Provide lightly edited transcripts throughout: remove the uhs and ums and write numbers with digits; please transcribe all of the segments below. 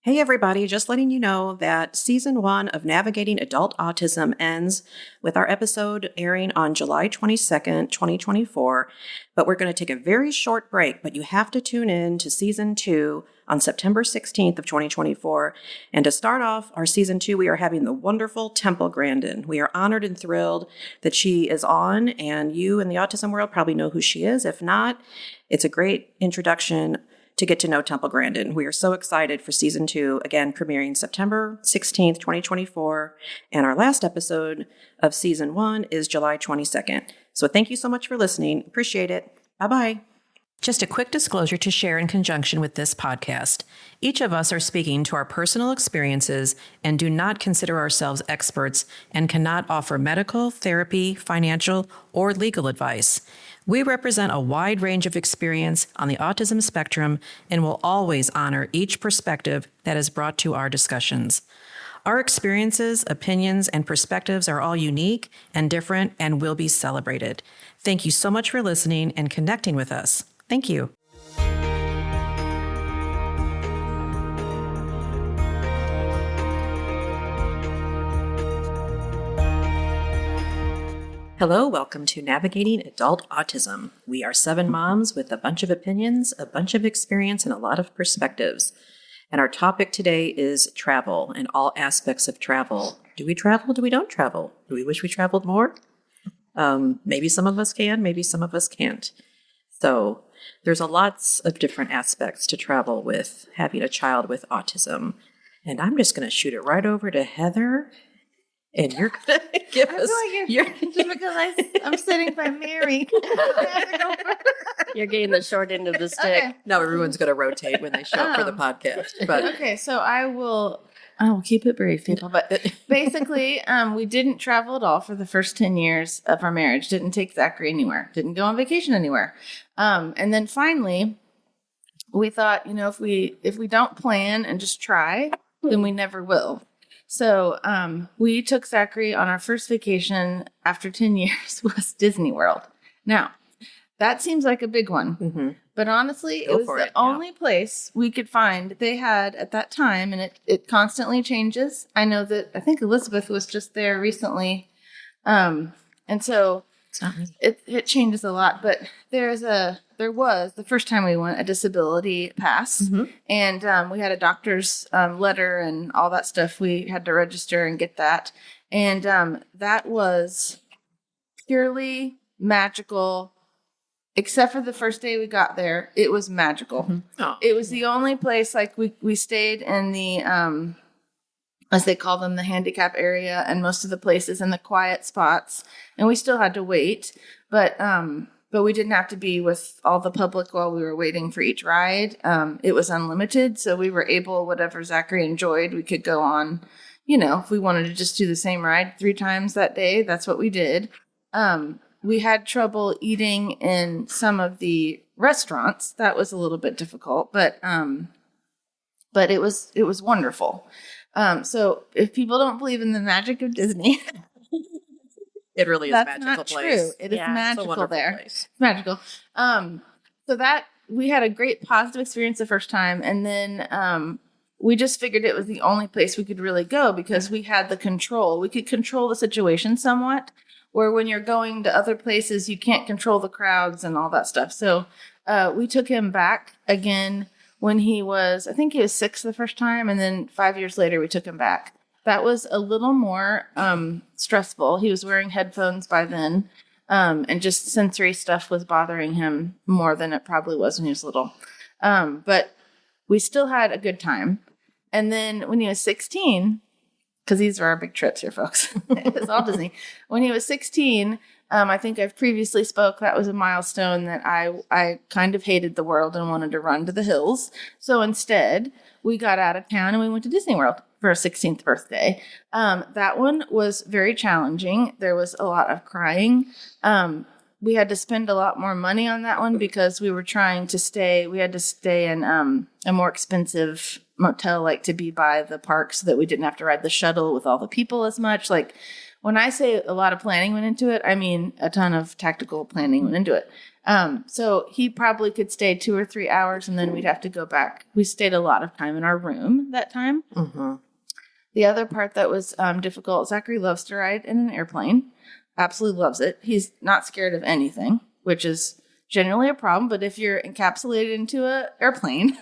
Hey everybody, just letting you know that season 1 of Navigating Adult Autism ends with our episode airing on July 22nd, 2024. But we're going to take a very short break, but you have to tune in to season 2 on September 16th of 2024. And to start off our season 2, we are having the wonderful Temple Grandin. We are honored and thrilled that she is on, and you in the autism world probably know who she is. If not, it's a great introduction to get to know Temple Grandin. We are so excited for season 2, again, premiering September 16th, 2024. And our last episode of season 1 is July 22nd. So thank you so much for listening. Appreciate it. Bye-bye. Just a quick disclosure to share in conjunction with this podcast. Each of us are speaking to our personal experiences and do not consider ourselves experts and cannot offer medical, therapy, financial, or legal advice. We represent a wide range of experience on the autism spectrum and will always honor each perspective that is brought to our discussions. Our experiences, opinions, and perspectives are all unique and different and will be celebrated. Thank you so much for listening and connecting with us. Thank you. Hello, welcome to Navigating Adult Autism. We are 7 moms with a bunch of opinions, a bunch of experience, and a lot of perspectives. And our topic today is travel and all aspects of travel. Do we travel? Do we don't travel? Do we wish we traveled more? Maybe some of us can, maybe some of us can't. So there's lots of different aspects to travel with having a child with autism. And I'm just going to shoot it right over to Heather. And you're going to give us... Just because I'm sitting by Mary. You're getting the short end of the stick. Okay. No, everyone's going to rotate when they show up for the podcast. But Okay, so I will keep it brief, people. But basically, we didn't travel at all for the first 10 years of our marriage. Didn't take Zachary anywhere. Didn't go on vacation anywhere. And then finally, we thought, if we don't plan and just try, then we never will. So we took Zachary on our first vacation after 10 years was Disney World. Now, that seems like a big one. Mm-hmm. But honestly, it was the only place we could find they had at that time, and it constantly changes. I think Elizabeth was just there recently. And so it changes a lot. But there was, the first time we went, a disability pass. Mm-hmm. And we had a doctor's letter and all that stuff. We had to register and get that. And that was purely magical. Except for the first day we got there, it was magical. Mm-hmm. Oh. It was the only place, like we stayed in the, as they call them, the handicap area, and most of the places in the quiet spots. And we still had to wait, but we didn't have to be with all the public while we were waiting for each ride. It was unlimited, so we were able, whatever Zachary enjoyed, we could go on. If we wanted to just do the same ride 3 times that day, that's what we did. We had trouble eating in some of the restaurants. That was a little bit difficult, but it was wonderful. So if people don't believe in the magic of Disney, it really is a magical not place. True. It is magical there. Place. It's magical. So that we had a great positive experience the first time, and then we just figured it was the only place we could really go because we had the control. We could control the situation somewhat. Where when you're going to other places, you can't control the crowds and all that stuff. So we took him back again when he was 6 the first time. And then 5 years later, we took him back. That was a little more stressful. He was wearing headphones by then. And just sensory stuff was bothering him more than it probably was when he was little. But we still had a good time. And then when he was 16... because these are our big trips here, folks. It's all Disney. When he was 16, I think I've previously spoke, that was a milestone that I kind of hated the world and wanted to run to the hills. So instead, we got out of town and we went to Disney World for our 16th birthday. That one was very challenging. There was a lot of crying. We had to spend a lot more money on that one because we had to stay in a more expensive motel, like to be by the park so that we didn't have to ride the shuttle with all the people as much. Like when I say a lot of planning went into it, I mean a ton of tactical planning went into it. So he probably could stay 2 or 3 hours and then we'd have to go back. We stayed a lot of time in our room that time. Mm-hmm. The other part that was difficult, Zachary loves to ride in an airplane. Absolutely loves it. He's not scared of anything, which is generally a problem. But if you're encapsulated into an airplane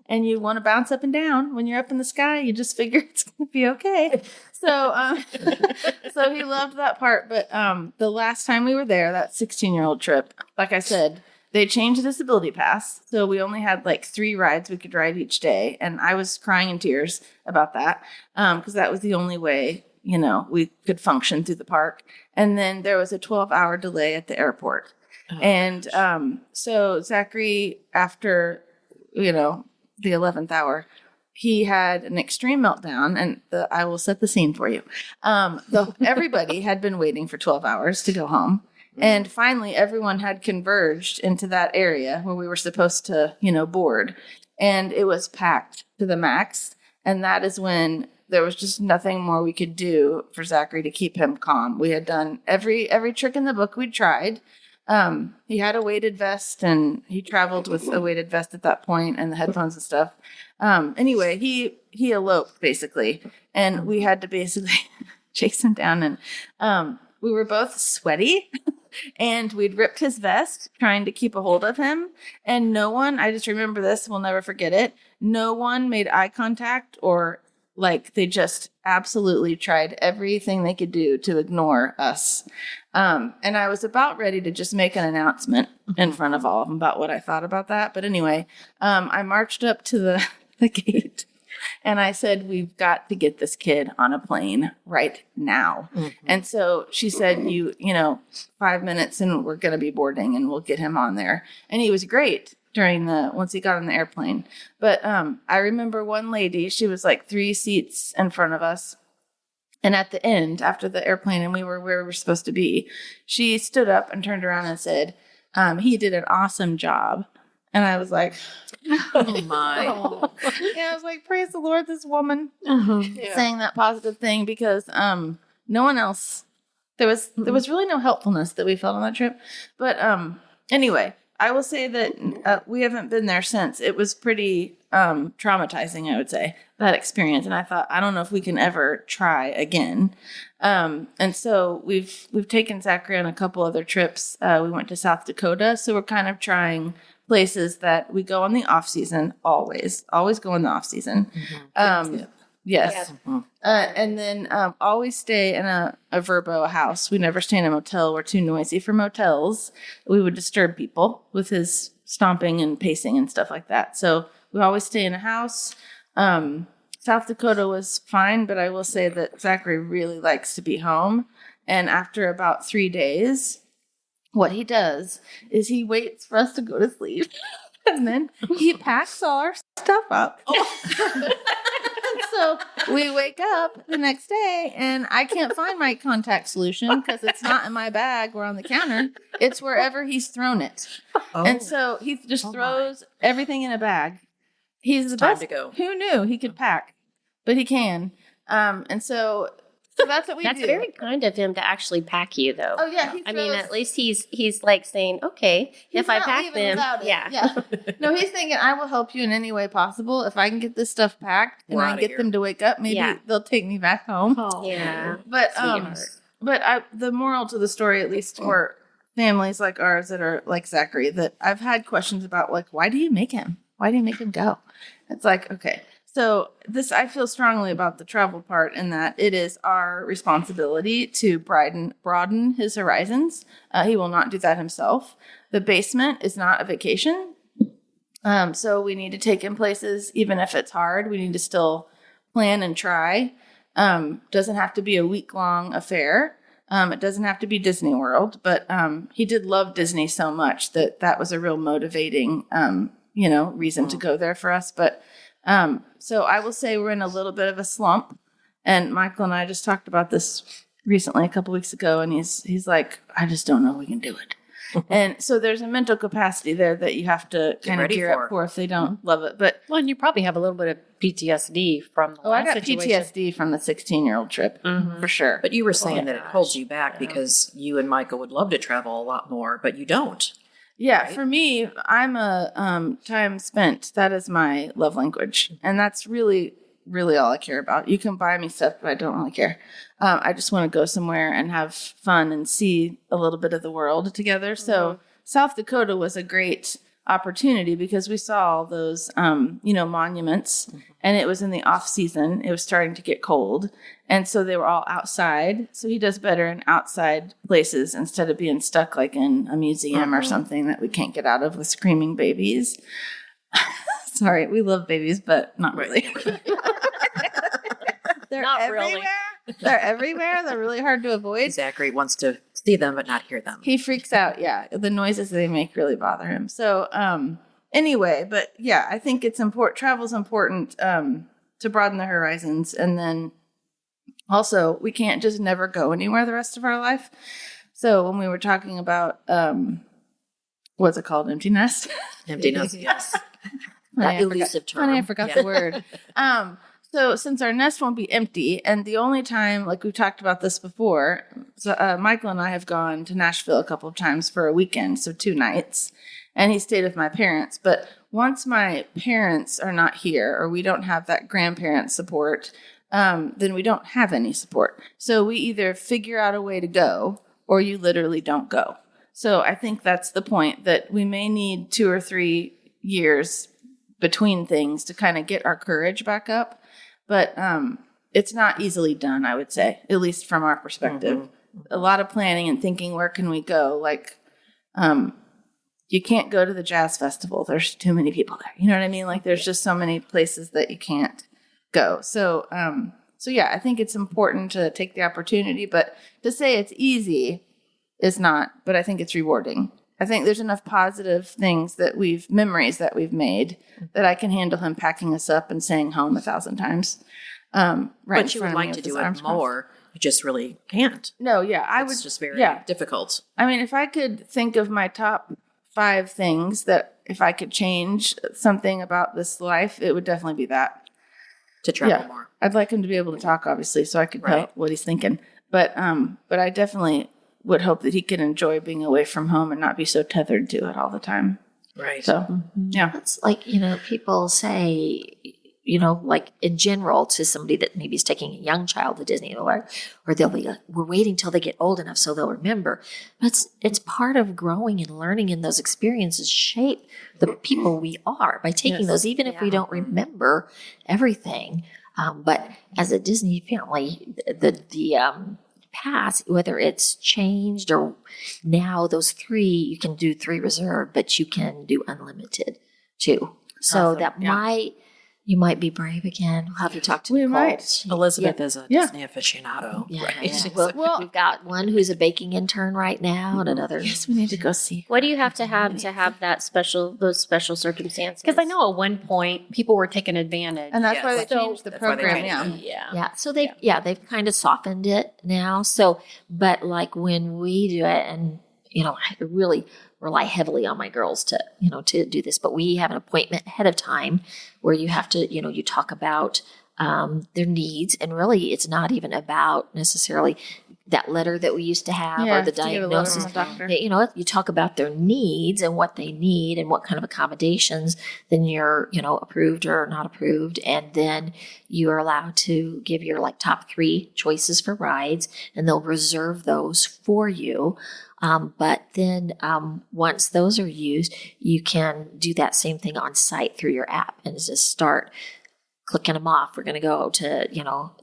and you want to bounce up and down when you're up in the sky, you just figure it's going to be okay. So, so he loved that part. But the last time we were there, that 16-year-old trip, like I said, they changed the disability pass. So we only had like 3 rides we could ride each day. And I was crying in tears about that because that was the only way, we could function through the park. And then there was a 12-hour delay at the airport. Oh, and so Zachary, after, the 11th hour, he had an extreme meltdown, and I will set the scene for you. Everybody had been waiting for 12 hours to go home. And finally, everyone had converged into that area where we were supposed to, board. And it was packed to the max. And that is when there was just nothing more we could do for Zachary to keep him calm. We had done every trick in the book we'd tried. He had a weighted vest, and he traveled with a weighted vest at that point and the headphones and stuff. Anyway, he eloped basically, and we had to basically chase him down, and we were both sweaty and we'd ripped his vest trying to keep a hold of him. And no one, I just remember this, we'll never forget it. No one made eye contact, or they just absolutely tried everything they could do to ignore us. And I was about ready to just make an announcement in front of all of them about what I thought about that. But anyway, I marched up to the gate and I said, we've got to get this kid on a plane right now. Mm-hmm. And so she said, 5 minutes and we're going to be boarding and we'll get him on there. And he was great once he got on the airplane. But I remember one lady, she was like 3 seats in front of us. And at the end, after the airplane and we were where we were supposed to be, she stood up and turned around and said, he did an awesome job. And I was like, oh my. Yeah, I was like, praise the Lord, this woman saying that positive thing, because no one else, there was really no helpfulness that we felt on that trip. But anyway, I will say that we haven't been there since. It was pretty traumatizing, I would say, that experience. And I thought, I don't know if we can ever try again. And so we've taken Zachary on a couple other trips. We went to South Dakota. So we're kind of trying places that we go on the off season, always go in the off season. Mm-hmm. Yes. Mm-hmm. And then always stay in a Verbo house. We never stay in a motel. We're too noisy for motels. We would disturb people with his stomping and pacing and stuff like that. So we always stay in a house. South Dakota was fine, but I will say that Zachary really likes to be home. And after about 3 days, what he does is he waits for us to go to sleep. And then he packs all our stuff up. Oh. So we wake up the next day and I can't find my contact solution because it's not in my bag or on the counter. It's wherever he's thrown it. Oh. And so he just throws everything in a bag. He's the best. Time to go. Who knew he could pack? But he can. And so that's what we do. That's very kind of him to actually pack you, though. Oh, yeah. I mean, at least he's like saying, okay, if I pack them. Yeah. No, he's thinking, I will help you in any way possible. If I can get this stuff packed and I can get them to wake up, maybe they'll take me back home. Oh, yeah. But the moral to the story, at least for families like ours that are like Zachary, that I've had questions about, like, why do you make him? Why do you make him go? It's like, okay. So I feel strongly about the travel part in that it is our responsibility to broaden his horizons. He will not do that himself. The basement is not a vacation. So we need to take him places, even if it's hard. We need to still plan and try. Doesn't have to be a week-long affair. It doesn't have to be Disney World, but he did love Disney so much that was a real motivating, reason to go there for us. But so I will say we're in a little bit of a slump, and Michael and I just talked about this recently a couple weeks ago, and he's like, I just don't know if we can do it. And so there's a mental capacity there that you have to kind of gear up for if they don't love it. But and you probably have a little bit of PTSD from the last I got situation. PTSD from the 16-year-old trip, for sure. But you were saying that it holds you back because you and Michael would love to travel a lot more, but you don't. Yeah, right? For me, I'm a time spent. That is my love language. And that's really, really all I care about. You can buy me stuff, but I don't really care. I just want to go somewhere and have fun and see a little bit of the world together. So South Dakota was a great opportunity because we saw all those, monuments, and it was in the off season. It was starting to get cold. And so they were all outside. So he does better in outside places instead of being stuck like in a museum or something that we can't get out of with screaming babies. Sorry, we love babies, but not really. They're Not everywhere. really. They're everywhere. They're really hard to avoid. Zachary wants to see them but not hear them. He freaks out. Yeah, the noises they make really bother him. So anyway, but yeah, I think it's important. Travel's important to broaden the horizons, and then also we can't just never go anywhere the rest of our life. So when we were talking about what's it called, empty nest? Empty nest, yes. That elusive term. Funny, I forgot the word. So since our nest won't be empty, and the only time, like we've talked about this before, so Michael and I have gone to Nashville a couple of times for a weekend, so 2 nights, and he stayed with my parents. But once my parents are not here, or we don't have that grandparent support, then we don't have any support. So we either figure out a way to go, or you literally don't go. So I think that's the point, that we may need 2 or 3 years between things to kind of get our courage back up. But it's not easily done, I would say, at least from our perspective. A lot of planning and thinking, where can we go? Like, you can't go to the jazz festival. There's too many people there. You know what I mean? Like, there's just so many places that you can't go. So yeah, I think it's important to take the opportunity. But to say it's easy is not, but I think it's rewarding. I think there's enough positive things memories that we've made that I can handle him packing us up and saying home 1,000 times. But you would like to do it more. You just really can't. No, yeah. It's just very difficult. I mean, if I could think of my top 5 things that if I could change something about this life, it would definitely be that. To travel more. I'd like him to be able to talk, obviously, so I could tell what he's thinking. But I definitely would hope that he could enjoy being away from home and not be so tethered to it all the time. Right. So, yeah. It's like, people say, like in general to somebody that maybe is taking a young child to Disney, or they'll be like, we're waiting till they get old enough so they'll remember. But it's part of growing and learning, and those experiences shape the people we are by taking those, even if we don't remember everything. But as a Disney family, the past, whether it's changed or now those 3, you can do 3 reserved, but you can do unlimited too. So awesome. You might be brave again. We'll have to talk to Nicole. Might. Elizabeth is a Disney aficionado. Yeah, right? Yeah. Well, we've got one who's a baking intern right now, and another. Yes, we need to go see. What do you have to have those special circumstances? Because I know at one point people were taking advantage, and that's why they changed the program. Yeah. So they've kind of softened it now. So, but like when we do it, and I really rely heavily on my girls to do this, but we have an appointment ahead of time where you have to, you talk about their needs, and really it's not even about necessarily that letter that we used to have or the diagnosis. You talk about their needs and what they need and what kind of accommodations, then you're, approved or not approved. And then you are allowed to give your top 3 choices for rides, and they'll reserve those for you. But then once those are used, you can do that same thing on site through your app and just start clicking them off. We're going to go to,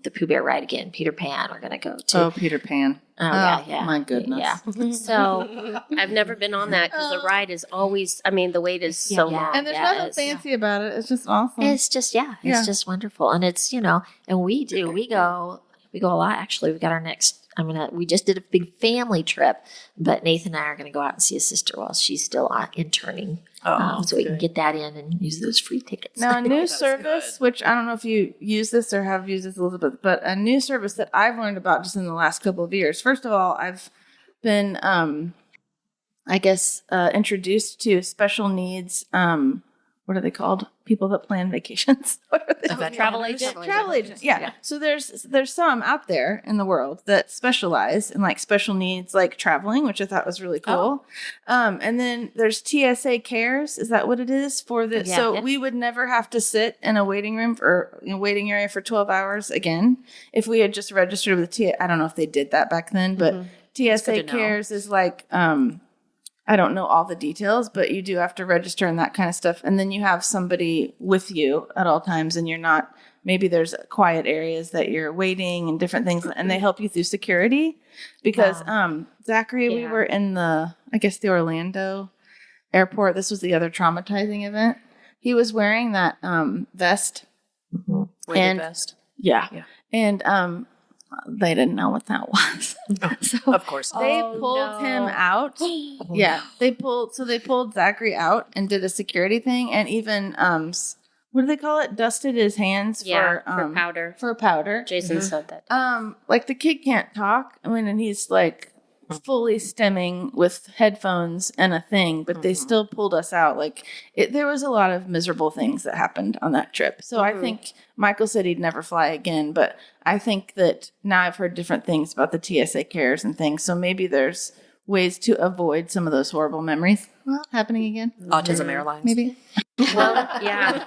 the Pooh Bear ride again, Peter Pan. We're going to go to... Oh, Peter Pan. Oh, yeah. My goodness. Yeah. So I've never been on that because the ride is always, the wait is so long. And there's nothing fancy about it. It's just awesome. It's just, it's just wonderful. And it's, and we go a lot. Actually, we got our next... we just did a big family trip, but Nathan and I are going to go out and see his sister while she's still interning. So we can get that in and use those free tickets. Now, a new service, which I don't know if you use this or have used this, Elizabeth, but a new service that I've learned about just in the last couple of years. First of all, I've been introduced to special needs. What are they called? People that plan vacations. What are they? Travel agent. Travel agent. Yeah. So there's some out there in the world that specialize in like special needs, like traveling, which I thought was really cool. And then there's TSA cares. Is that what it is for the? Yeah. So we would never have to sit in a waiting room or waiting area for 12 hours again if we had just registered with I don't know if they did that back then, but TSA cares is like. I don't know all the details, but you do have to register and that kind of stuff. And then you have somebody with you at all times, and you're not, maybe there's quiet areas that you're waiting and different things, and they help you through security. Because, Zachary, we were in the Orlando airport. This was the other traumatizing event. He was wearing that vest. Weighted vest. Yeah. And, they didn't know what that was. So of course. They pulled him out. They pulled Zachary out and did a security thing, and even what do they call it? Dusted his hands for powder. For powder. Jason said that. Like the kid can't talk. I mean, and he's like fully stemming with headphones and a thing, but they still pulled us out. Like there was a lot of miserable things that happened on that trip. So I think Michael said he'd never fly again, but I think that now I've heard different things about the TSA cares and things. So maybe there's ways to avoid some of those horrible memories happening again. Autism Airlines. Maybe. Well, yeah.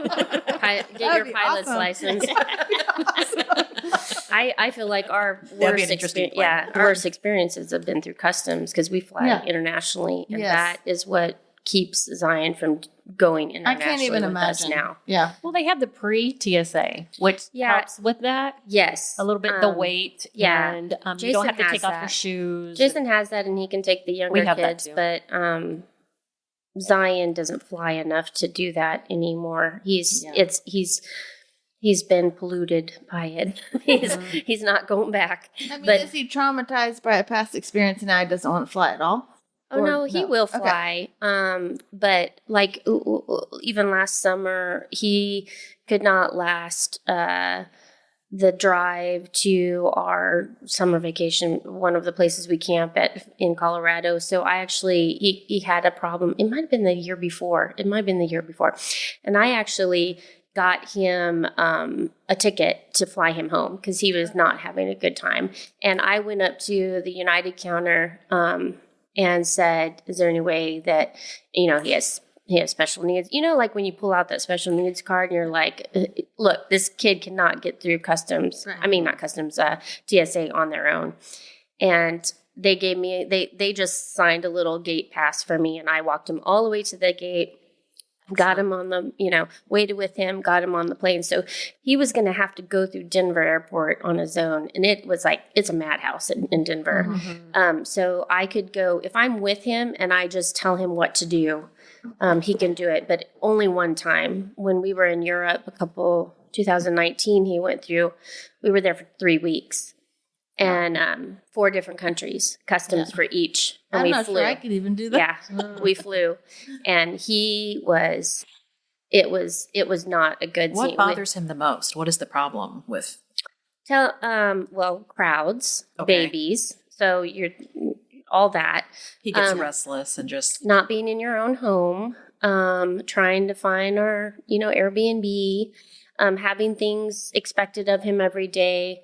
Get your pilot's license. I feel like our worst experiences have been through customs because we fly internationally, and that is what keeps Zion from going internationally. I can't even imagine now. Yeah. Well, they have the pre-TSA, which helps with that. Yes. A little bit the weight. Yeah. And you don't have to take off your shoes. Jason has that, and he can take the younger kids, but Zion doesn't fly enough to do that anymore. He's been polluted by it. He's not going back. I mean, is he traumatized by a past experience and now he doesn't want to fly at all? Oh, no, he will fly. Okay. But like even last summer, he could not last the drive to our summer vacation, one of the places we camp at in Colorado. So he had a problem. It might have been the year before. And I actually got him a ticket to fly him home because he was not having a good time. And I went up to the United counter and said, is there any way that, he has special needs? Like when you pull out that special needs card and you're like, look, this kid cannot get through customs. Right. I mean, not customs, TSA on their own. And they gave me, they just signed a little gate pass for me, and I walked him all the way to the gate. Got him on the, waited with him, got him on the plane. So he was going to have to go through Denver airport on his own. And it was like, it's a madhouse in Denver. Mm-hmm. So I could go, if I'm with him and I just tell him what to do, he can do it. But only one time when we were in Europe, 2019, we were there for 3 weeks. And 4 different countries, customs for each. And I'm not sure I could even do that. Yeah, we flew, and it was not a good scene. What bothers him the most? What is the problem with? Crowds, babies. So you're all that. He gets restless and just not being in your own home. Trying to find our, Airbnb. Having things expected of him every day.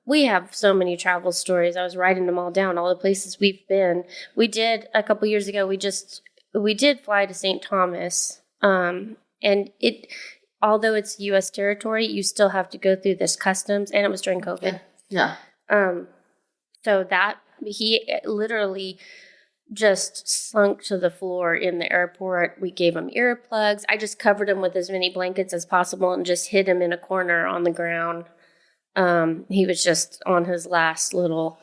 We have so many travel stories. I was writing them all down, all the places we've been. We did a couple years ago. We did fly to St. Thomas. And although it's U.S. territory, you still have to go through this customs, and it was during COVID. Yeah. So that he literally just slunk to the floor in the airport. We gave him earplugs. I just covered him with as many blankets as possible and just hid him in a corner on the ground. He was just on his last little,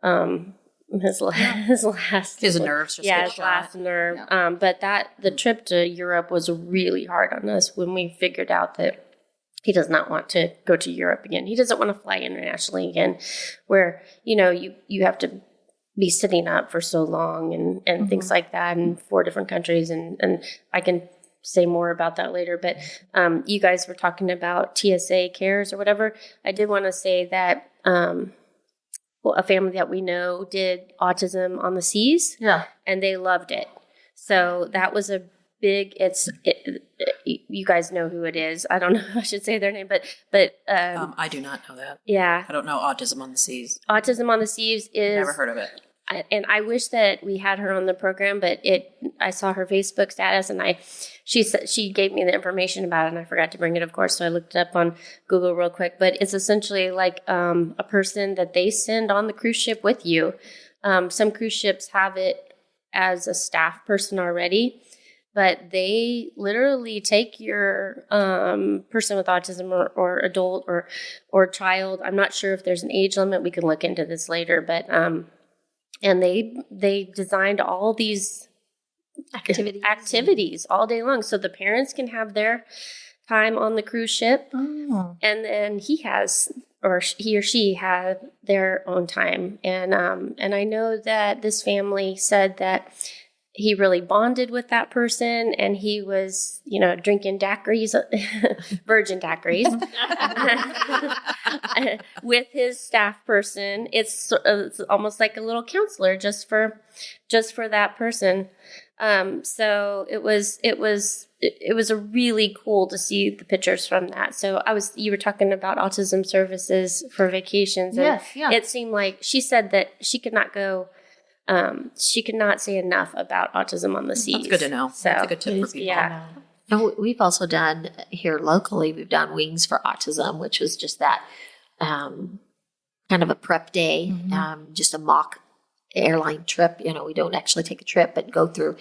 his nerves just his last nerve. Yeah. But the trip to Europe was really hard on us when we figured out that he does not want to go to Europe again. He doesn't want to fly internationally again, where, you have to be sitting up for so long and things like that in 4 different countries. And I can say more about that later, but you guys were talking about TSA cares or whatever. I did want to say that a family that we know did Autism on the Seas. Yeah. And they loved it. So that was a big, you guys know who it is. I don't know if I should say their name, but I do not know that. yeah. I don't know Autism on the Seas. Autism on the Seas is... Never heard of it. And I wish that we had her on the program, but I saw her Facebook status and she gave me the information about it and I forgot to bring it, of course. So I looked it up on Google real quick, but it's essentially like a person that they send on the cruise ship with you. Some cruise ships have it as a staff person already, but they literally take your person with autism or adult or child. I'm not sure if there's an age limit. We can look into this later, but and they designed all these activities all day long, so the parents can have their time on the cruise ship, and then he or she had their own time. And I know that this family said that he really bonded with that person, and he was, drinking daiquiris, virgin daiquiris, with his staff person. It's almost like a little counselor just for that person. So it was a really cool to see the pictures from that. So you were talking about autism services for vacations. And yes, yeah. It seemed like she said that she could not go. She could not say enough about Autism on the Seas. That's good to know. So, that's a good tip for people. Yeah. And we've also done here locally, we've done Wings for Autism, which was just that kind of a prep day, just a mock airline trip. We don't actually take a trip, but go through,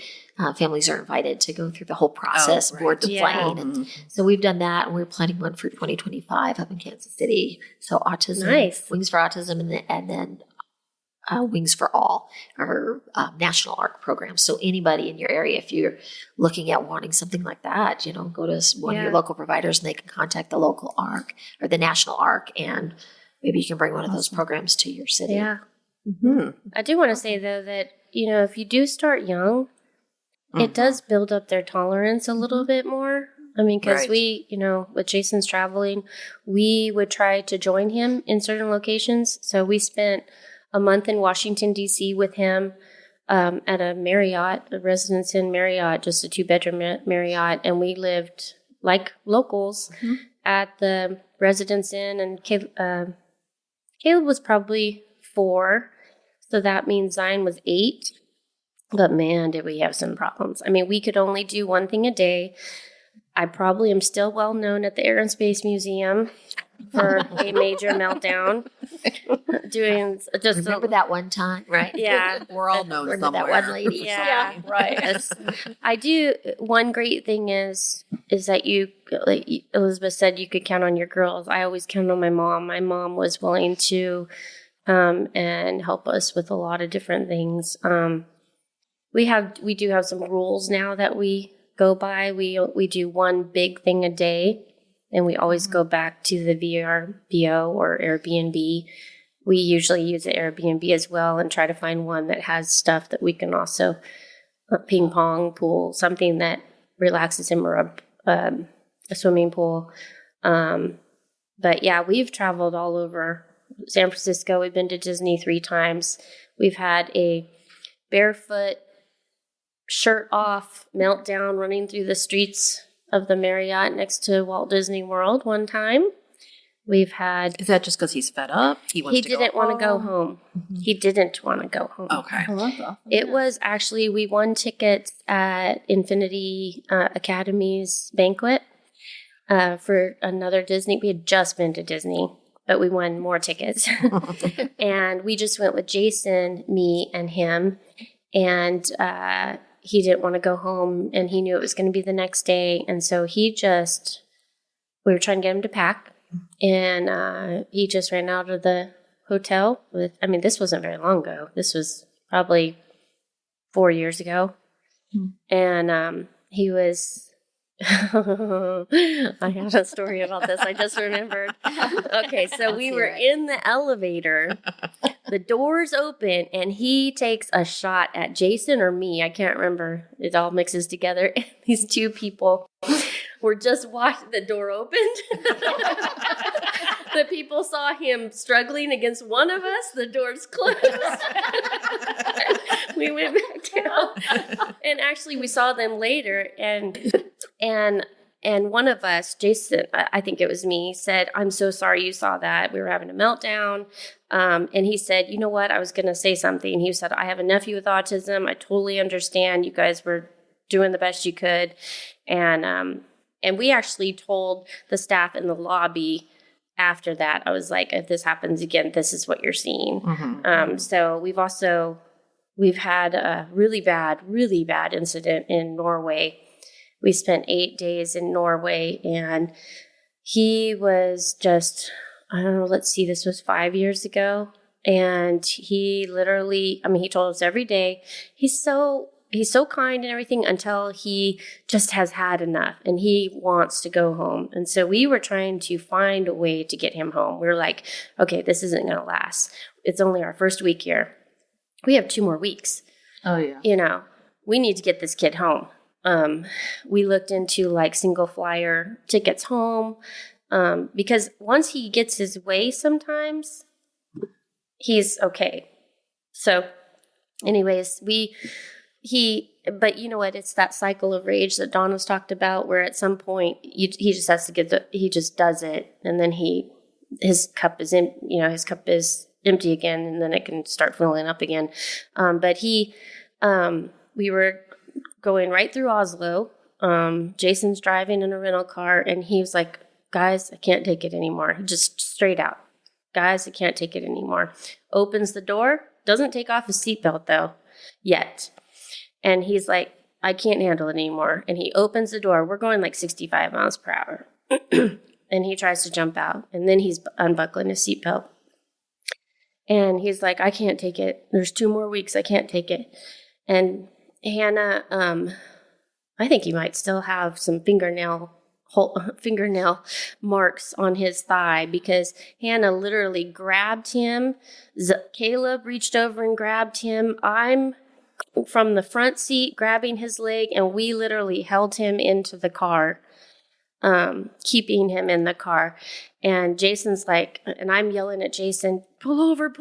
families are invited to go through the whole process, board the plane. And so we've done that, and we're planning one for 2025 up in Kansas City. So Autism, nice. Wings for Autism, and then Wings for All, our national ARC program. So anybody in your area, if you're looking at wanting something like that, go to one of your local providers and they can contact the local ARC or the national ARC, and maybe you can bring one of those programs to your city. Yeah. I do want to say, though, that, if you do start young, it does build up their tolerance a little bit more. I mean, because we, with Jason's traveling, we would try to join him in certain locations. So we spent a month in Washington, D.C. with him at a Marriott, a Residence Inn Marriott, just a 2-bedroom Marriott. And we lived like locals at the Residence Inn. And Caleb was probably 4. So that means Zion was 8. But man, did we have some problems. I mean, we could only do one thing a day. I probably am still well known at the Air and Space Museum for a major meltdown. Doing just remember that one time, right? Yeah, we're all known somewhere. That one lady. Yeah, right. I do. One great thing is that you, like Elizabeth said, you could count on your girls. I always count on my mom. My mom was willing to and help us with a lot of different things. We do have some rules now that we go by. We do one big thing a day, and we always go back to the VRBO or Airbnb. We usually use the Airbnb as well and try to find one that has stuff that we can also ping pong, pool, something that relaxes him, or a swimming pool. But yeah, we've traveled all over San Francisco. We've been to Disney 3 times. We've had a barefoot, shirt off meltdown running through the streets of the Marriott next to Walt Disney World one time. We've had... Is that just because he's fed up? He didn't want to go home. He didn't want to go home. Okay. Oh, that's awesome. It was actually, we won tickets at Infinity Academy's banquet for another Disney. We had just been to Disney, but we won more tickets. And we just went with Jason, me, and him. And he didn't want to go home, and he knew it was going to be the next day. And so we were trying to get him to pack. And he just ran out of the hotel this wasn't very long ago. This was probably 4 years ago. And he was, I have a story about this. I just remembered. Okay, so we were in the elevator. The doors open, and he takes a shot at Jason or me. I can't remember. It all mixes together. These 2 people were just watching the door opened. The people people saw him struggling against one of us, the doors closed. We went back down. And actually we saw them later, and one of us, Jason, I think it was me, said, "I'm so sorry you saw that. We were having a meltdown." And he said, "You know what? I was going to say something." He said, "I have a nephew with autism. I totally understand. You guys were doing the best you could." And we actually told the staff in the lobby after that. I was like, "If this happens again, this is what you're seeing." Mm-hmm. So we've had a really bad incident in Norway. We spent 8 days in Norway, and he was just, I don't know, let's see, this was 5 years ago. And he literally, he told us every day, he's so kind and everything until he just has had enough and he wants to go home. And so we were trying to find a way to get him home. We were like, okay, this isn't going to last. It's only our first week here. We have 2 more weeks. Oh, yeah. We need to get this kid home. We looked into like single flyer tickets home, because once he gets his way, sometimes he's okay. So anyways, but you know what? It's that cycle of rage that Donna's talked about, where at some point he just has to he just does it. And then his cup is empty again, and then it can start filling up again. But we were going right through Oslo. Jason's driving in a rental car, and he was like, "Guys, I can't take it anymore." Just straight out, "Guys, I can't take it anymore." Opens the door, doesn't take off his seatbelt though, yet. And he's like, "I can't handle it anymore." And he opens the door. We're going like 65 miles per hour. And he tries to jump out, and then he's unbuckling his seatbelt. And he's like, "I can't take it. There's 2 more weeks. I can't take it." And Hannah, I think he might still have some fingernail marks on his thigh, because Hannah literally grabbed him. Caleb reached over and grabbed him. I'm from the front seat grabbing his leg, and we literally held him into the car, keeping him in the car. And Jason's like, and I'm yelling at Jason, pull over.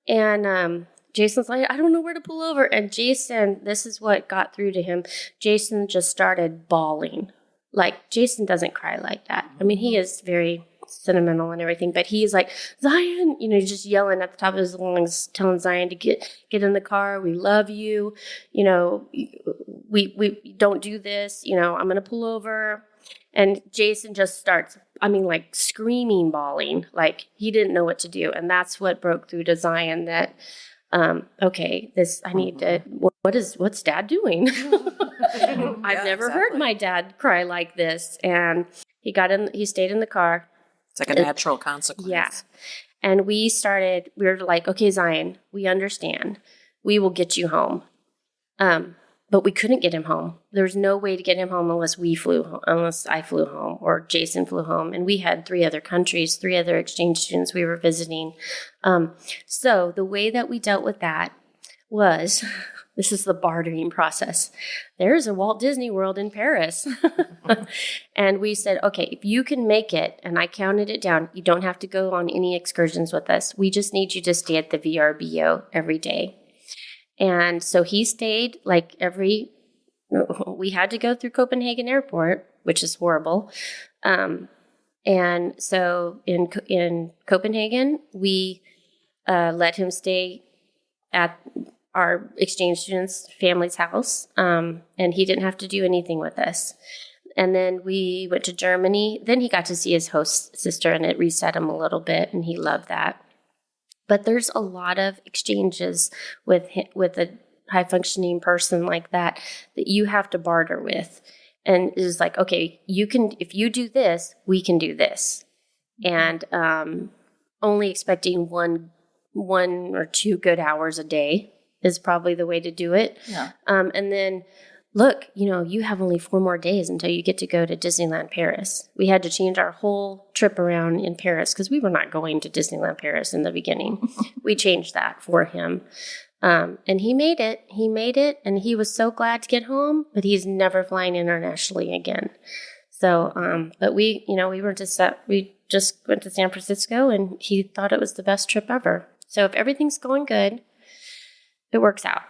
And Jason's like, "I don't know where to pull over." And Jason, this is what got through to him. Jason just started bawling. Like, Jason doesn't cry like that. He is very sentimental and everything, but he's like, "Zion," just yelling at the top of his lungs, telling Zion to get in the car. "We love you. We don't do this. I'm going to pull over." And Jason just starts, like screaming, bawling, like he didn't know what to do. And that's what broke through to Zion that, okay, I need to, what's Dad doing? I've never heard my dad cry like this. And he stayed in the car. It's like a natural consequence. Yeah. And we were like, "Okay, Zion, we understand. We will get you home." But we couldn't get him home. There was no way to get him home unless I flew home or Jason flew home. And we had 3 other countries, 3 other exchange students we were visiting. So the way that we dealt with that was, this is the bartering process. There's a Walt Disney World in Paris. And we said, "Okay, if you can make it," and I counted it down, "you don't have to go on any excursions with us. We just need you to stay at the VRBO every day." And so he stayed we had to go through Copenhagen Airport, which is horrible. And so in Copenhagen, we let him stay at our exchange student's family's house. And he didn't have to do anything with us. And then we went to Germany. Then he got to see his host sister, and it reset him a little bit, and he loved that. But there's a lot of exchanges with a high-functioning person like that you have to barter with. And it's like, okay, if you do this, we can do this. And only expecting one or 2 good hours a day is probably the way to do it. Yeah. And then, look, you have only 4 more days until you get to go to Disneyland Paris. We had to change our whole trip around in Paris because we were not going to Disneyland Paris in the beginning. We changed that for him. And he made it, and he was so glad to get home, but he's never flying internationally again. So, but we were just we just went to San Francisco, and he thought it was the best trip ever. So if everything's going good, it works out.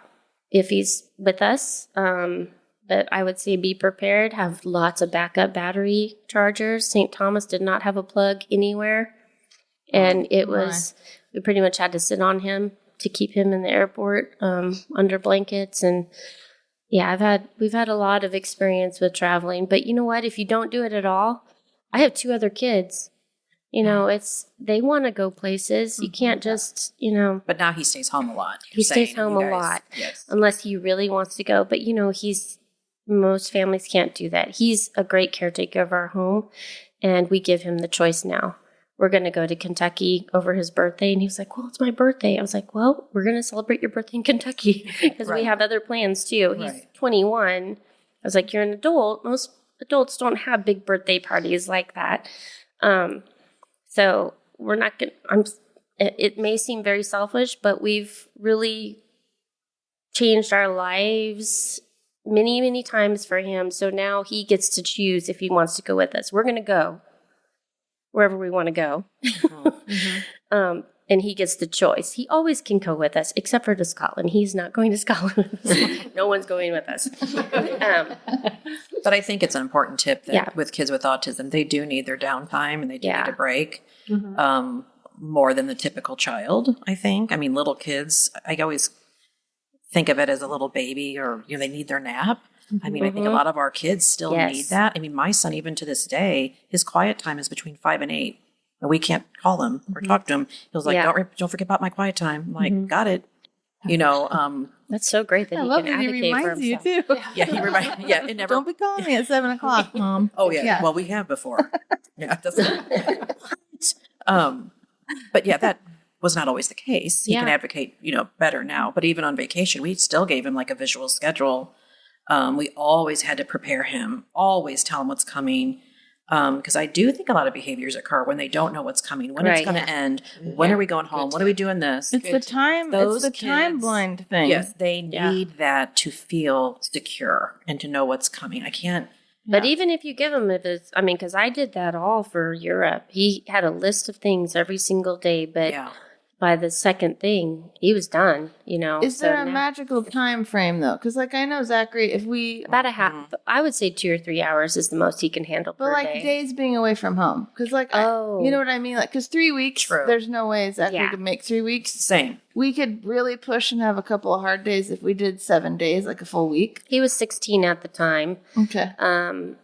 If he's with us, but I would say be prepared, have lots of backup battery chargers. St. Thomas did not have a plug anywhere. And we pretty much had to sit on him to keep him in the airport under blankets. And yeah, we've had a lot of experience with traveling. But you know what? If you don't do it at all, I have 2 other kids. They want to go places. You can't just, But now he stays home a lot. He stays home a lot, unless he really wants to go. But, most families can't do that. He's a great caretaker of our home, and we give him the choice now. We're going to go to Kentucky over his birthday. And he was like, well, it's my birthday. I was like, well, we're going to celebrate your birthday in Kentucky because we have other plans too. He's 21. I was like, you're an adult. Most adults don't have big birthday parties like that. So we're not going to, it may seem very selfish, but we've really changed our lives many, many times for him. So now he gets to choose if he wants to go with us. We're going to go wherever we want to go. And he gets the choice. He always can go with us, except for to Scotland. He's not going to Scotland with us. No one's going with us. But I think it's an important tip that with kids with autism, they do need their downtime and they do need a break more than the typical child, I think. I mean, little kids, I always think of it as a little baby or, they need their nap. I mean, I think a lot of our kids still need that. I mean, my son, even to this day, his quiet time is between 5 and 8. And we can't call him or talk to him. He was like, don't forget about my quiet time. I'm like, got it. That's so great that he can advocate for himself. You too. He reminds me. Yeah, it never. Don't be calling me at 7 o'clock, Mom. Oh yeah. Well, we have before. But yeah, that was not always the case. He can advocate, better now. But even on vacation, we still gave him like a visual schedule. We always had to prepare him. Always tell him what's coming. Because I do think a lot of behaviors occur when they don't know what's coming, when it's going to end, when are we going home, when are we doing this? It's the time. It's the time blind thing. Yes, they need that to feel secure and to know what's coming. I can't. But even if you give him, because I did that all for Europe. He had a list of things every single day, but by the second thing, he was done, Is there a magical time frame, though? Because, I know, Zachary, if we... About a half, I would say 2 or 3 hours is the most he can handle per day. But, days being away from home. Because, you know what I mean? Because 3 weeks, there's no way Zachary could make 3 weeks. Same. We could really push and have a couple of hard days if we did 7 days, a full week. He was 16 at the time. Okay. And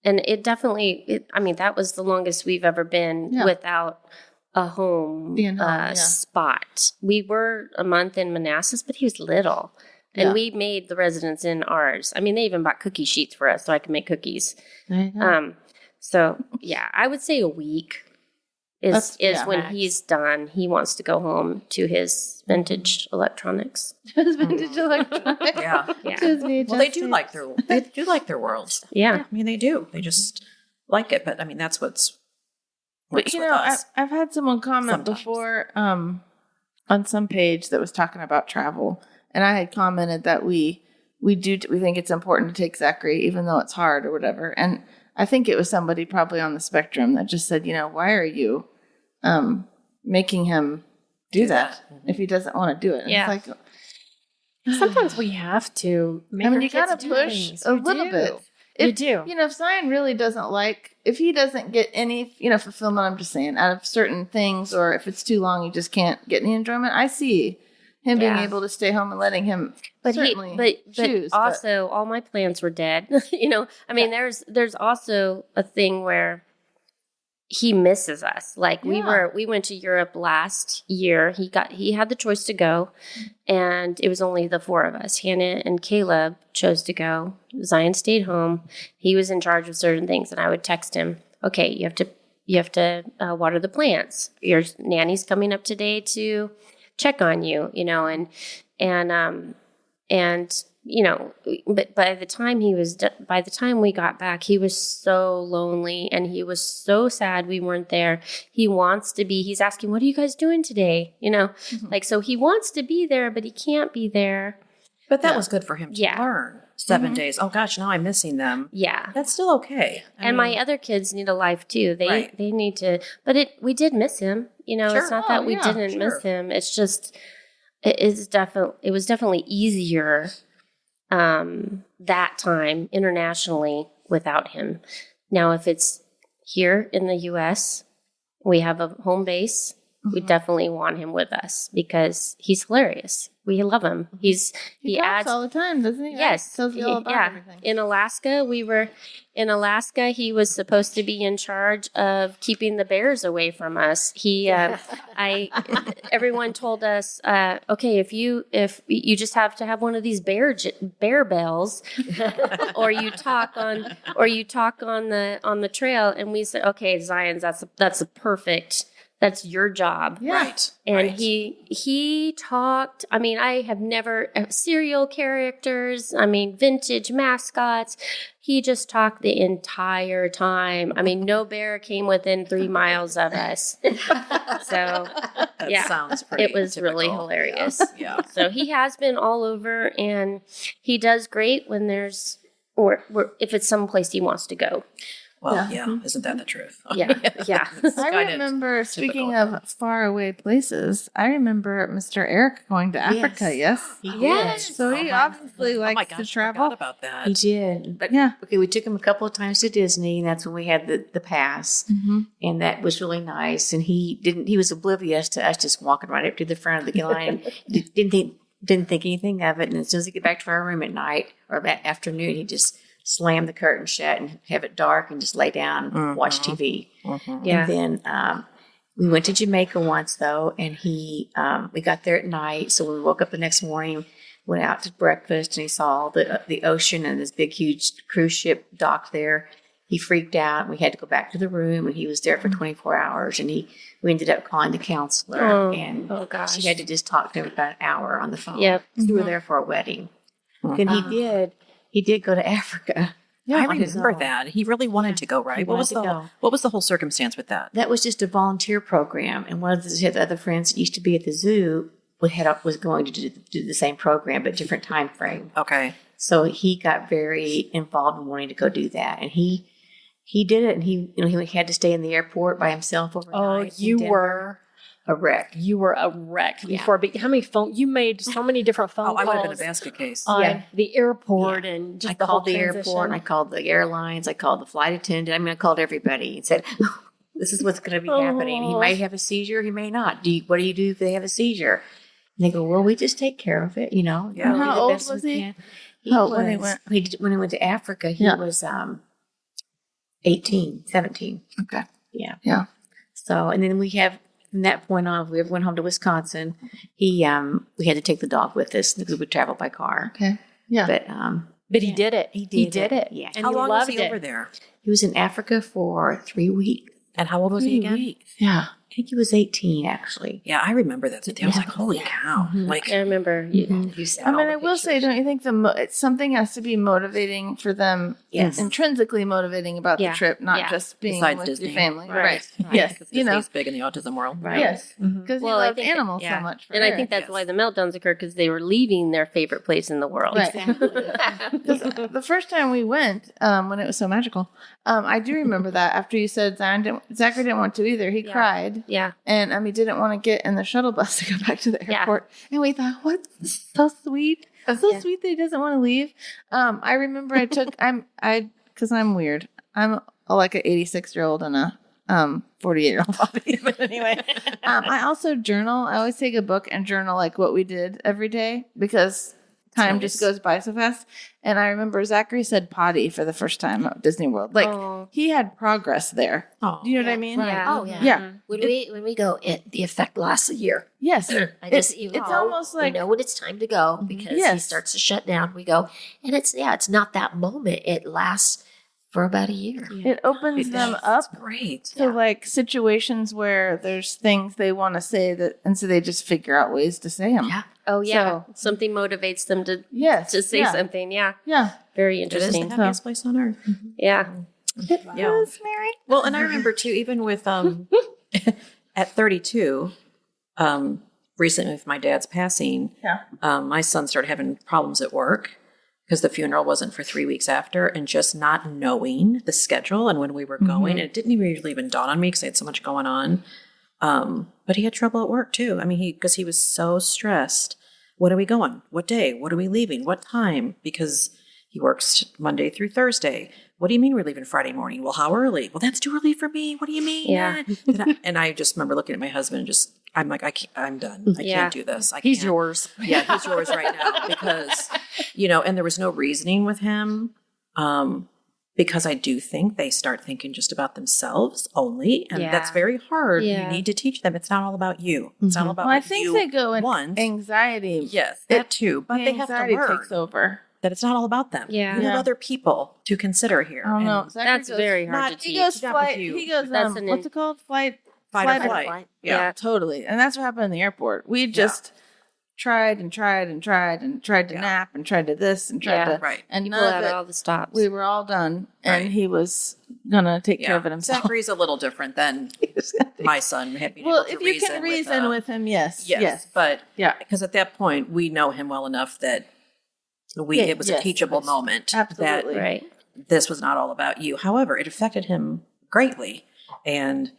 it definitely, that was the longest we've ever been without a home spot. We were a month in Manassas, but he was little. And we made the residence in ours. They even bought cookie sheets for us so I could make cookies. So, I would say a week is when he's done. He wants to go home to his vintage electronics. His vintage electronics. Well, they do like their worlds. Yeah. They do. They just like it. But, that's what's... But I've had someone comment before on some page that was talking about travel, and I had commented that we think it's important to take Zachary, even though it's hard or whatever. And I think it was somebody probably on the spectrum that just said, why are you making him do that if he doesn't want to do it? And it's sometimes we have to. You got to push a little bit. If Zion really doesn't if he doesn't get any, fulfillment, I'm just saying, out of certain things, or if it's too long, he just can't get any enjoyment. I see him being able to stay home and letting him choose. Also, all my plans were dead. There's also a thing where he misses us. We went to Europe last year. He had the choice to go, and it was only the 4 of us. Hannah and Caleb chose to go. Zion stayed home. He was in charge of certain things, and I would text him, okay, you have to water the plants. Your nanny's coming up today to check on you, but by the time we got back, he was so lonely and he was so sad we weren't there. He's asking, what are you guys doing today? So he wants to be there, but he can't be there. But that was good for him to learn. 7 days. Oh gosh, now I'm missing them. Yeah. That's still okay. And my other kids need a life too. They need to, but we did miss him. It's not that we didn't miss him. It's just it was definitely easier that time internationally without him. Now, if it's here in the U.S., we have a home base. We definitely want him with us because he's hilarious. We love him. He talks adds all the time, doesn't he? Yes. Tells you all about everything. In Alaska, he was supposed to be in charge of keeping the bears away from us. Everyone told us, okay, if you just have to have one of these bear bells, or you talk on the trail, and we said, okay, Zions, that's a perfect. That's your job. Yeah. Right. And he talked, I have never, serial characters, vintage mascots. He just talked the entire time. No bear came within 3 miles of us. So, That sounds pretty it was typical. really hilarious. Yeah. So he has been all over, and he does great when there's, or if it's someplace he wants to go. Well, isn't that the truth? Yeah. Yeah. I remember, speaking of faraway places, I remember Mr. Eric going to Africa, yes? He did. Yes. So he obviously likes to I travel. forgot about that. He did. But Yeah. okay, we took him a couple of times to Disney, and that's when we had the pass. And that was really nice. And he was oblivious to us just walking right up to the front of the line. didn't think anything of it. And as soon as we get back to our room at night or that afternoon, he just slam the curtain shut and have it dark and just lay down and watch TV. Yeah. And then we went to Jamaica once, though, and we got there at night. So when we woke up the next morning, went out to breakfast, and he saw the ocean and this big, huge cruise ship docked there. He freaked out. We had to go back to the room, and he was there for 24 hours. And we ended up calling the counselor, and gosh. she had to just talk to him about an hour on the phone. Yep. We were there for a wedding. And he did go to Africa. Yeah, I remember that. He really wanted to go, right? What was the whole circumstance with that? That was just a volunteer program. And one of his other friends that used to be at the zoo was going to do the same program, but different time frame. Okay. So he got very involved in wanting to go do that. And he did it. And he had to stay in the airport by himself overnight. Oh, you were a wreck. You were a wreck before. But how many you made so many different phone calls. I would have been a basket case. On the airport and just I the whole called the airport. I called the airlines. I called the flight attendant. I called everybody and said, "This is what's going to be happening. He may have a seizure. He may not. What do you do if they have a seizure?" And they go, "Well, we just take care of it. Yeah. How old was he? When he went to Africa, he was 18, 17. Okay. Yeah. Yeah. So, and then from that point on, we went home to Wisconsin. We had to take the dog with us because we traveled by car. Okay. Yeah. But he did it. He did it. Yeah. And how he long loved was he it. over there? He was in Africa for 3 weeks. And how old was he again? Yeah. I think he was 18, actually. Yeah, I remember that. I was like, holy cow. Like, I remember you said all I the will say, pictures. don't you think something has to be motivating for them? Yes. Intrinsically motivating about the trip, not just being Besides with Disney. your family. Right. Yes. because Disney's big in the autism world. Right. Yes. Because Well, you I love think animals so much. And I think that's why the meltdowns occur, because they were leaving their favorite place in the world. Right. The first time we went, when it was so magical, I do remember that after you said Zachary didn't want to either. He cried. Yeah. And he didn't want to get in the shuttle bus to go back to the airport. And we thought, what? This is so sweet. So sweet that he doesn't want to leave. I remember because I'm weird. I'm like an 86-year-old and a 48-year-old body. But anyway, I also journal. I always take a book and journal like what we did every day because time just goes by so fast. And I remember Zachary said potty for the first time at Disney World. Like he had progress there. Oh. Do you know what I mean? Right. Oh yeah. Yeah. When we go, the effect lasts a year. Yes. It's almost like we know when it's time to go because he starts to shut down. We go, and it's not that moment. It lasts for about a year. It opens them up Great. to like situations where there's things they want to say and so they just figure out ways to say them. Yeah. Oh, yeah. So- Something motivates them to say yeah. something. Yeah. Yeah. Very It is interesting. the happiest place on earth. Yeah. Yeah. Yes, Mary. Well, and I remember too, even with at 32, recently with my dad's passing, my son started having problems at work, because the funeral wasn't for 3 weeks after, and just not knowing the schedule and when we were going. And it didn't really even dawn on me because I had so much going on. But he had trouble at work too. I mean, because he was so stressed. When are we going? What day? What are we leaving? What time? Because he works Monday through Thursday. What do you mean we're leaving Friday morning? Well, how early? Well, that's too early for me. What do you mean? Yeah. And I just remember looking at my husband and I'm like, I'm done. I can't do this. He's yours. Yeah, he's yours right now because, and there was no reasoning with him. Because I do think they start thinking just about themselves only. And that's very hard. Yeah. You need to teach them. It's not all about you. It's not all about Well, I what think you they go in want. anxiety. Yes, that too. But they have to Anxiety learn takes over. that it's not all about them. Yeah. You have other people to consider here. I don't know. And Zachary That's very hard to He teach. goes Not with flight. you. He goes. That's an What's it called? Fight Fight or or flight. Yeah. Totally. And that's what happened in the airport. We just tried and tried and tried and tried to nap and tried to this and tried Yeah. to Right. and You none pull of out it. all the stops. We were all done, and Right. he was gonna take care of it himself. Zachary's a little different than my son. Well, if you can reason with him, yes, yes. But yeah, because at that point we know him well enough that it was a teachable moment. absolutely. That Right. this was not all about you. However, it affected him greatly. And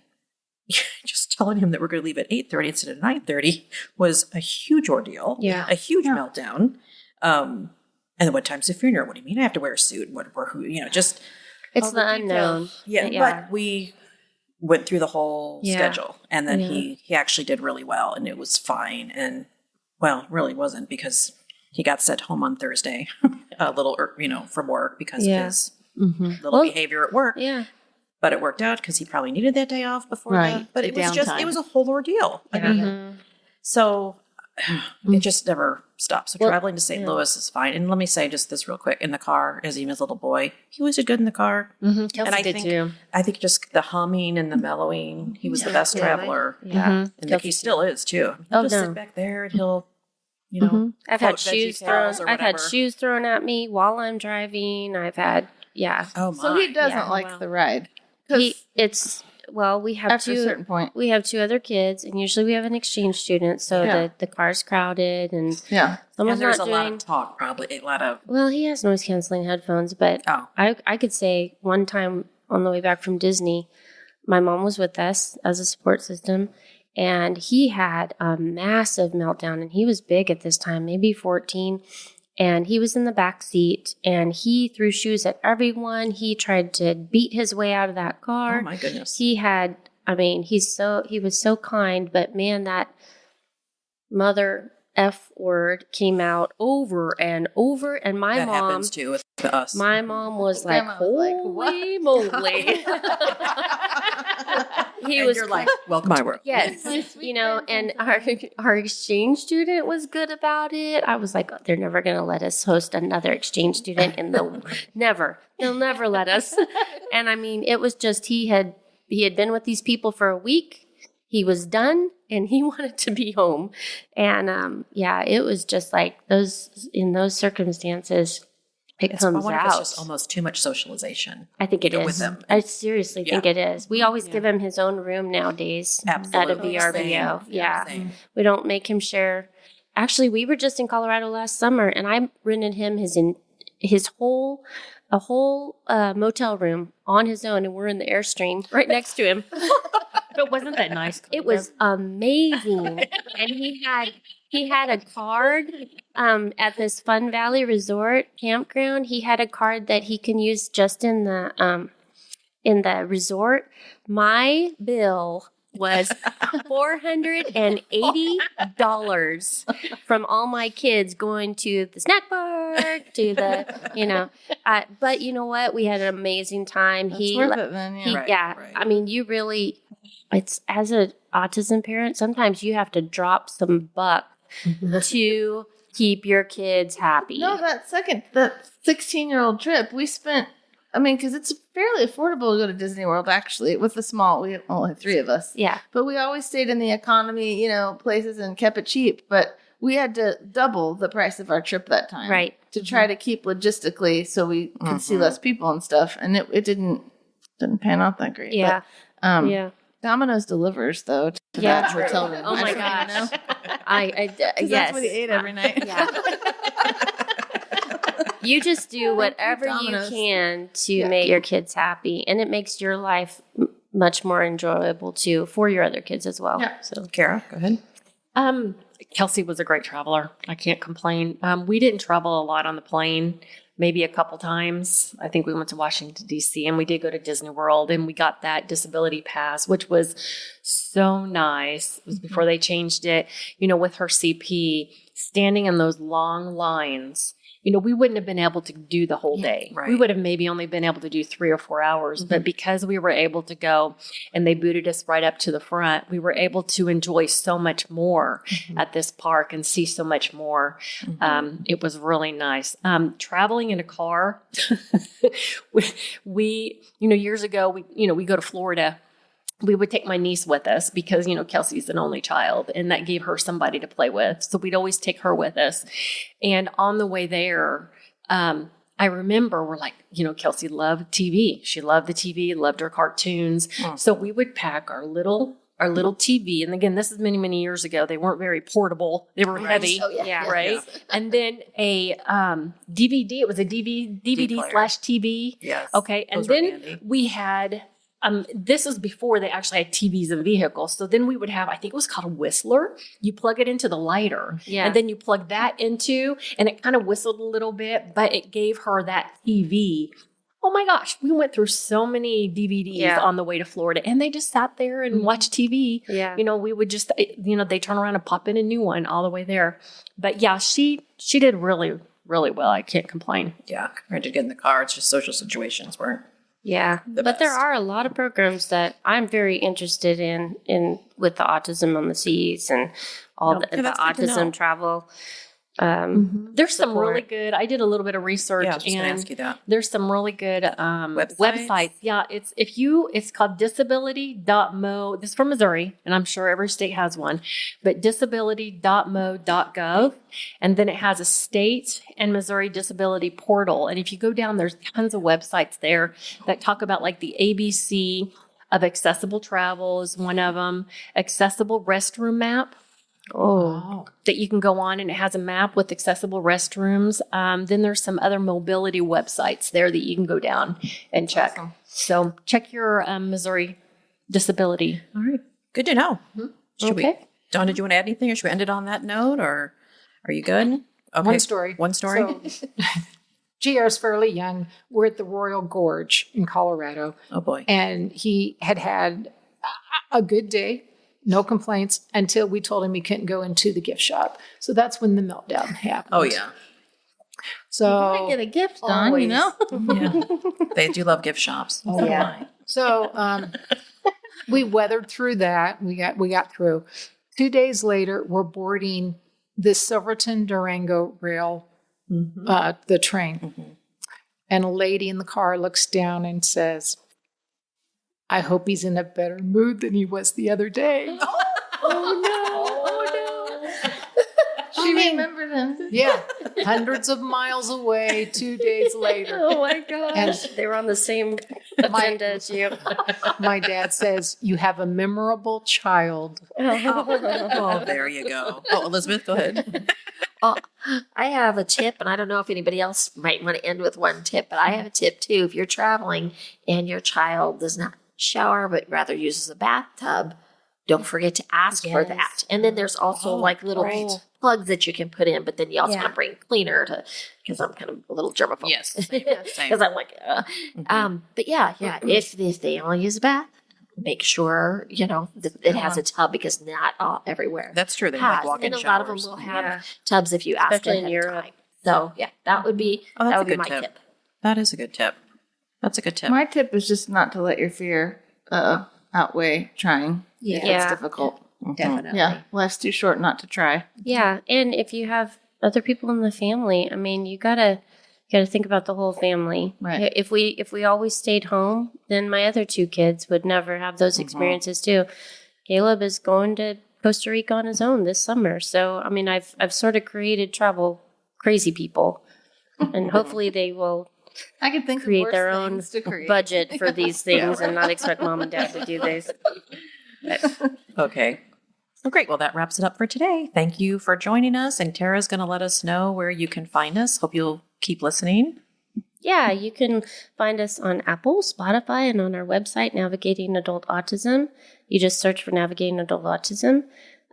just telling him that we're going to leave at 8:30 instead of 9:30 was a huge ordeal. Yeah. A huge meltdown. And then what time's the funeral? What do you mean I have to wear a suit? Just It's all the details. unknown. Yeah, but we went through the whole Yeah. schedule. And then Yeah. he actually did really well, and it was fine. And, well, it really wasn't because he got sent home on Thursday a little, from work because of his little behavior at work. Yeah. But it worked out because he probably needed that day off before Right. that. But The it was downtime. it was a whole ordeal. I mean, so it just never stopped. So traveling to St. Louis is fine. And let me say just this real quick. In the car, as even as a little boy, he always did good in the car. Kelsey And I did think, too. I think just the humming and the mellowing, he was the best traveler. Yeah. And that he still is too. He'll just sit back there and he'll, I've had quote shoes VeggieTales thrown. or I've had whatever. shoes thrown at me while I'm driving. I've had Oh my. So he doesn't Yeah, like well. the ride. 'Cause we have after a certain point, we have two other kids, and usually we have an exchange student, so the car's crowded and yeah, someone's And there's not a doing. lot of talk, probably. A lot of, Well, he has noise canceling headphones, but oh. I could say one time on the way back from Disney, my mom was with us as a support system, and he had a massive meltdown, and he was big at this time, maybe 14, and he was in the back seat, and he threw shoes at everyone. He tried to beat his way out of that car. Oh my goodness. He was so kind, but man, that mother F word came out over and over, and my that mom happens too with us. my mom was like, Grandma was like, holy moly. He and was you're like, welcome to work. yes, and our exchange student was good about it. I was like, they're never going to let us host another exchange student they'll never let us. And I mean, it was just, he had been with these people for a week. He was done and he wanted to be home. And it was just like in those circumstances, I wonder if it's just almost too much socialization. I think it is. With them. I seriously think it is. We always give him his own room nowadays Absolutely. at a VRBO. Same. Yeah. Same. We don't make him share. Actually, we were just in Colorado last summer, and I rented him his whole motel room on his own, and we're in the Airstream right next to him. But wasn't that nice? It was amazing. And he had a card at this Fun Valley Resort campground. He had a card that he can use just in the resort. My bill was $480 from all my kids going to the snack bar, to the, but you know what? We had an amazing time. That's worth it then. Yeah. Right. I mean, you really, it's as an autism parent, sometimes you have to drop some buck to keep your kids happy. No, that 16-year-old trip we spent. I mean, because it's fairly affordable to go to Disney World. Actually, with the small, we only have 3 of us. Yeah. But we always stayed in the economy, places and kept it cheap. But we had to double the price of our trip that time, Right. To try to keep logistically so we could see less people and stuff. And it didn't pan out that great. Yeah. But, Yeah. Domino's delivers though to Yeah. that hotel room. Oh my gosh. gosh. Yes. That's what he ate every night. Yeah. You just do whatever you Dominoes. can to make your kids happy, and it makes your life much more enjoyable too for your other kids as well. Yeah. So Kara, go ahead. Kelsey was a great traveler. I can't complain. We didn't travel a lot on the plane, maybe a couple times. I think we went to Washington, D.C., and we did go to Disney World, and we got that disability pass, which was so nice. It was before they changed it, with her CP, standing in those long lines. We wouldn't have been able to do the whole day. right. We would have maybe only been able to do 3 or 4 hours. But because we were able to go and they booted us right up to the front, we were able to enjoy so much more at this park and see so much more. It was really nice. Traveling in a car, we years ago, we go to Florida. We would take my niece with us because, Kelsey's an only child and that gave her somebody to play with. So we'd always take her with us. And on the way there, I remember we're like, Kelsey loved TV. She loved the TV, loved her cartoons. So we would pack our little TV. And again, this is many, many years ago. They weren't very portable. They were heavy. Oh, yeah. Right. And then a DVD. It was a DVD player. / TV. Yes. Okay. And Those were then handy. we had, this was before they actually had TVs in vehicles. So then we would have, I think it was called a whistler. You plug it into the lighter. Yeah. And then you plug that into, and it kind of whistled a little bit, but it gave her that TV. Oh my gosh, we went through so many DVDs on the way to Florida, and they just sat there and watched TV. Yeah. We would just, they turn around and pop in a new one all the way there. But yeah, she did really, really well. I can't complain. Yeah, compared to get in the car, it's just social situations weren't. Yeah, but there best. are a lot of programs that I'm very interested in with the Autism on the Seas and all the that's good to know. Autism Travel. There's some support. really good, I did a little bit of research, Yeah, I was just going to and ask you that. there's some really good websites. Yeah, it's called disability.mo. This is from Missouri, and I'm sure every state has one, but disability.mo.gov. And then it has a state and Missouri disability portal. And if you go down, there's tons of websites there that talk about like the ABC of accessible travel is one of them, accessible restroom map. That you can go on, and it has a map with accessible restrooms. Then there's some other mobility websites there that you can go down and check. Awesome. So check your Missouri disability. All right. Good to know. Should we, Okay. Dawn, did you want to add anything, or should we end it on that note, or are you good? Okay. One story. One story? So, GR is fairly young. We're at the Royal Gorge in Colorado, oh, boy. and he had a good day, no complaints, until we told him he couldn't go into the gift shop. So that's when the meltdown happened. Oh, yeah. So You might get a gift, Don, always. Yeah. They do love gift shops. Oh, yeah. So we weathered through that. We got through. 2 days later, we're boarding the Silverton Durango rail, the train. And a lady in the car looks down and says, I hope he's in a better mood than he was the other day. She remembered him. Yeah. Hundreds of miles away, 2 days later. Oh my gosh. And They were on the same agenda as you. my dad says, you have a memorable child. Oh, there you go. Oh, Elizabeth, go ahead. I have a tip, and I don't know if anybody else might want to end with one tip, but I have a tip too. If you're traveling and your child does not shower, but rather uses a bathtub, don't forget to ask for that. And then there's also like little plugs that you can put in, but then you also want to bring cleaner because I'm kind of a little germaphobe. Yes. Because I'm like, but yeah. If they only use a bath, make sure, that it has a tub, because not all everywhere. That's true. They has. like walk-in And a lot of them showers. will have tubs if you ask Especially ahead in of Europe. time. So yeah, that would be Oh, that's that a would be good my tip. tip. That is a good tip. That's a good tip. My tip is just not to let your fear outweigh trying. Yeah, It's Yeah. difficult. definitely. Yeah, life's too short not to try. Yeah, and if you have other people in the family, I mean, you gotta think about the whole family. Right. If we always stayed home, then my other two kids would never have those experiences too. Caleb is going to Costa Rica on his own this summer, so I mean, I've sort of created travel crazy people, and hopefully they will I can think create of worse their own things to create. budget for these things and not expect mom and dad to do this. Okay. Well, great. Well, that wraps it up for today. Thank you for joining us. And Tara's going to let us know where you can find us. Hope you'll keep listening? Yeah, you can find us on Apple, Spotify, and on our website, Navigating Adult Autism. You just search for Navigating Adult Autism.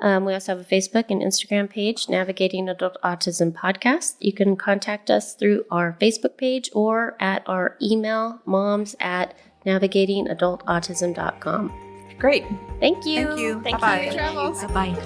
We also have a Facebook and Instagram page, Navigating Adult Autism Podcast. You can contact us through our Facebook page or at our email, moms@navigatingadultautism.com. Great. Thank you. Thank you. Thank Bye-bye. you. Travels. Bye.